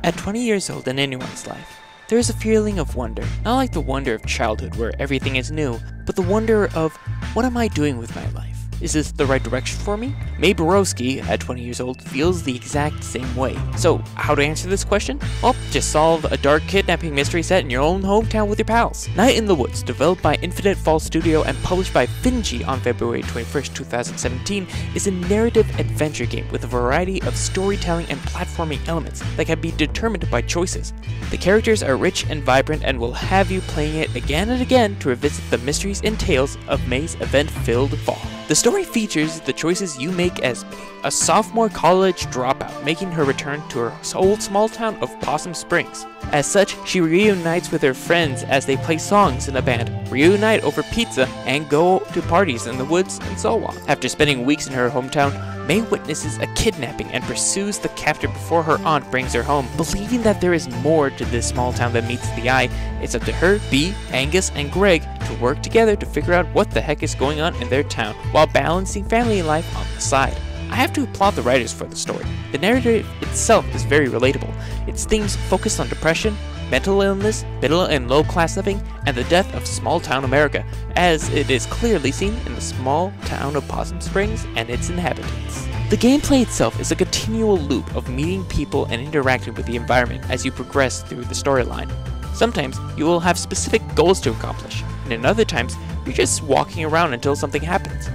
At 20 years old in anyone's life, there is a feeling of wonder, not like the wonder of childhood where everything is new, but the wonder of, what am I doing with my life? Is this the right direction for me? Mae Borowski, at 20 years old, feels the exact same way. So, how to answer this question? Well, just solve a dark kidnapping mystery set in your own hometown with your pals. Night in the Woods, developed by Infinite Fall Studio and published by Finji on February 21st, 2017, is a narrative adventure game with a variety of storytelling and platforming elements that can be determined by choices. The characters are rich and vibrant and will have you playing it again and again to revisit the mysteries and tales of Mae's event-filled fall. The story features the choices you make as Mae, a sophomore college dropout making her return to her old small town of Possum Springs. As such, she reunites with her friends as they play songs in a band, reunite over pizza, and go to parties in the woods and so on. After spending weeks in her hometown, Mae witnesses a kidnapping and pursues the captor before her aunt brings her home. Believing that there is more to this small town than meets the eye, it's up to her, Bea, Angus, and Greg to work together to figure out what the heck is going on in their town while balancing family life on the side. I have to applaud the writers for the story. The narrative itself is very relatable. Its themes focus on depression, mental illness, middle and low class living, and the death of small town America, as it is clearly seen in the small town of Possum Springs and its inhabitants. The gameplay itself is a continual loop of meeting people and interacting with the environment as you progress through the storyline. Sometimes you will have specific goals to accomplish, and in other times you're just walking around until something happens.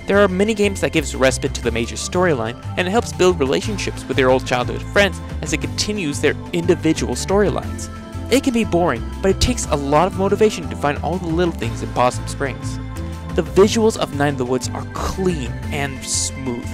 There are many games that gives respite to the major storyline, and it helps build relationships with your old childhood friends as it continues their individual storylines. It can be boring, but it takes a lot of motivation to find all the little things in Possum Springs. The visuals of Night in the Woods are clean and smooth.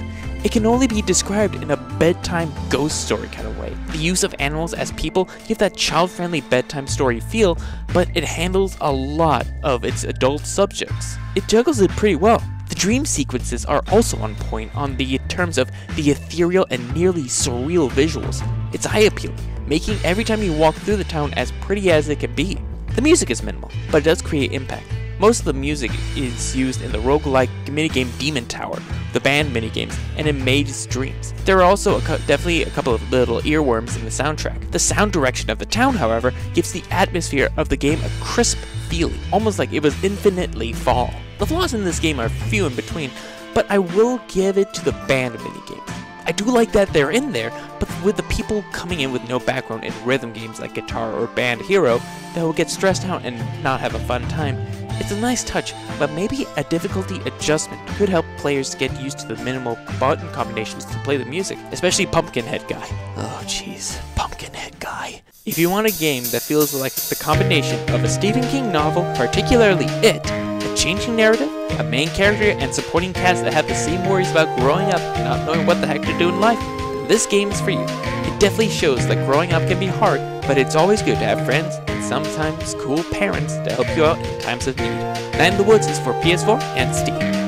It can only be described in a bedtime ghost story kind of way. The use of animals as people give that child-friendly bedtime story feel, but it handles a lot of its adult subjects. It juggles it pretty well. The dream sequences are also on point on the terms of the ethereal and nearly surreal visuals. It's eye-appealing, making every time you walk through the town as pretty as it can be. The music is minimal, but it does create impact. Most of the music is used in the roguelike minigame Demon Tower, the band minigames, and in Mae's Dreams. There are also definitely a couple of little earworms in the soundtrack. The sound direction of the town, however, gives the atmosphere of the game a crisp feeling, almost like it was infinitely fall. The flaws in this game are few in between, but I will give it to the band minigames. I do like that they're in there, but with the people coming in with no background in rhythm games like Guitar or Band Hero that will get stressed out and not have a fun time, it's a nice touch, but maybe a difficulty adjustment could help players get used to the minimal button combinations to play the music, especially Pumpkinhead Guy. Oh jeez, Pumpkinhead Guy. If you want a game that feels like the combination of a Stephen King novel, particularly It, a changing narrative, a main character, and supporting cast that have the same worries about growing up and not knowing what the heck to do in life, this game is for you. It definitely shows that growing up can be hard, but it's always good to have friends and sometimes cool parents to help you out in times of need. Night in the Woods is for PS4 and Steam.